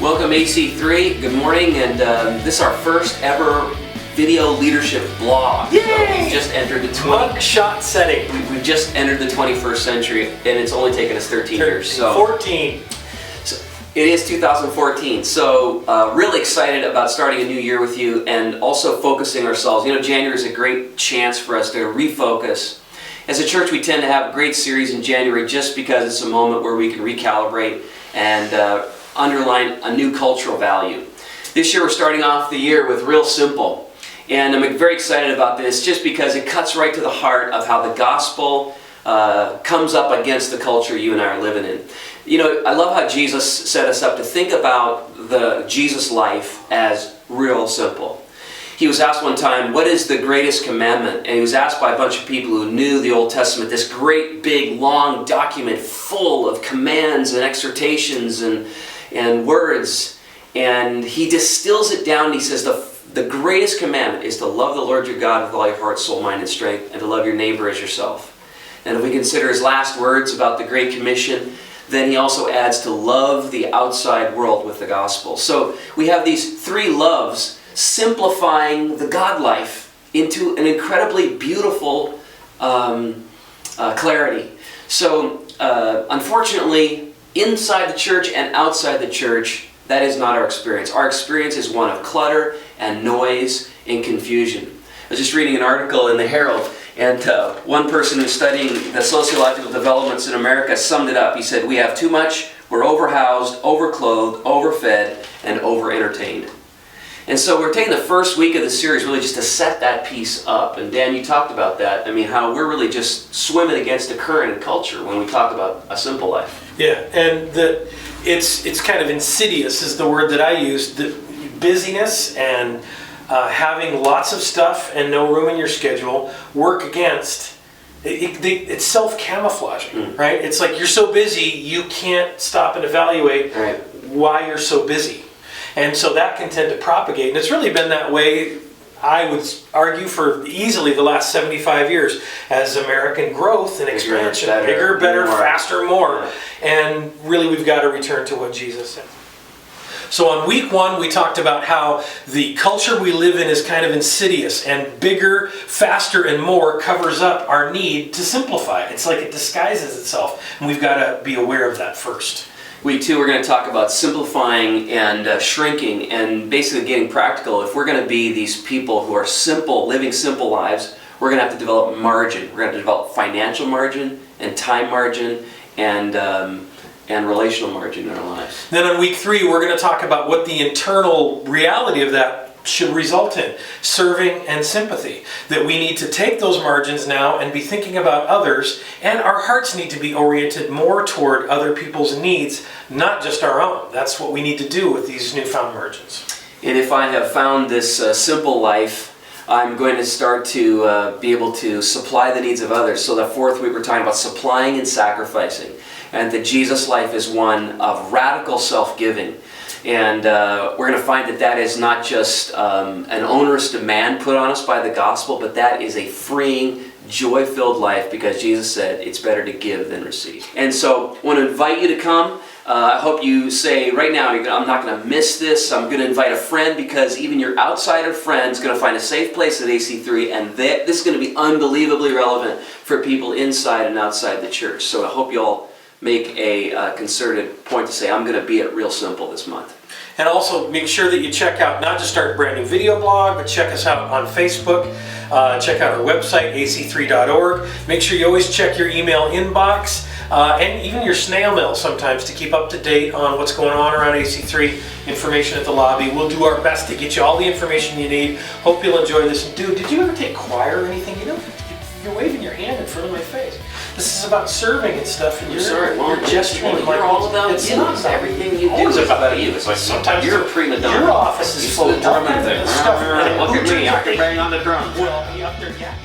Welcome AC3, good morning, and this is our first ever video leadership blog. Yay! So we've just entered the mugshot setting. We've just entered the 21st century, and it's only taken us 13 years. So 14. So it is 2014, so really excited about starting a new year with you and also focusing ourselves. You know, January is a great chance for us to refocus. As a church, we tend to have a great series in January just because it's a moment where we can recalibrate and underline a new cultural value. This year we're starting off the year with Real Simple, and I'm very excited about this just because it cuts right to the heart of how the gospel comes up against the culture you and I are living in. You know, I love how Jesus set us up to think about the Jesus life as real simple. He was asked one time, what is the greatest commandment? And he was asked by a bunch of people who knew the Old Testament, this great, big, long document full of commands and exhortations and words. And he distills it down and he says the greatest commandment is to love the Lord your God with all your heart, soul, mind, and strength, and to love your neighbor as yourself. And if we consider his last words about the Great Commission, then he also adds to love the outside world with the gospel. So we have these three loves simplifying the God life into an incredibly beautiful clarity. So unfortunately, inside the church and outside the church, that is not our experience. Our experience is one of clutter and noise and confusion. I was just reading an article in the Herald, and one person who's studying the sociological developments in America summed it up. He said, we have too much, we're overhoused, overclothed, overfed, and over-entertained. And so we're taking the first week of the series really just to set that piece up. And Dan, you talked about that. I mean, how we're really just swimming against the current in culture when we talk about a simple life. Yeah, and it's kind of insidious is the word that I use. The busyness and having lots of stuff and no room in your schedule work against. It's self-camouflaging, right? It's like you're so busy you can't stop and evaluate why you're so busy. And so that can tend to propagate. And it's really been that way, I would argue, for easily the last 75 years as American growth and expansion. Bigger, better, faster, more. And really we've got to return to what Jesus said. So on week one, we talked about how the culture we live in is kind of insidious, and bigger, faster, and more covers up our need to simplify. It's like it disguises itself, and we've got to be aware of that first. Week two, we're going to talk about simplifying and shrinking and basically getting practical. If we're going to be these people who are simple, living simple lives, we're going to have to develop margin. We're going to have to develop financial margin and time margin and relational margin in our lives. Then on week three, we're going to talk about what the internal reality of that should result in. Serving and sympathy. That we need to take those margins now and be thinking about others, and our hearts need to be oriented more toward other people's needs, not just our own. That's what we need to do with these newfound margins. And if I have found this simple life, I'm going to start to be able to supply the needs of others. So the fourth week we're talking about supplying and sacrificing. And the Jesus life is one of radical self-giving. And we're going to find that that is not just an onerous demand put on us by the gospel, but that is a freeing, joy-filled life because Jesus said it's better to give than receive. And so I want to invite you to come. I hope you say right now, I'm not going to miss this. I'm going to invite a friend because even your outsider friend is going to find a safe place at AC3, and this is going to be unbelievably relevant for people inside and outside the church. So I hope you all make a concerted point to say, I'm going to be at Real Simple this month. And also make sure that you check out not just our brand new video blog, but check us out on Facebook. Check out our website, ac3.org. Make sure you always check your email inbox and even your snail mail sometimes to keep up to date on what's going on around AC3, information at the lobby. We'll do our best to get you all the information you need. Hope you'll enjoy this. And dude, did you ever take choir or anything? You know, you're waving your hand in front of my face. This is about serving and stuff, and you're gesturing. You're all about it's not about everything you do. Always It's about you. It's like sometimes you're a prima donna. Your office is full of stuff. Look at me, I can bang on the drums. Well, be up there, yeah.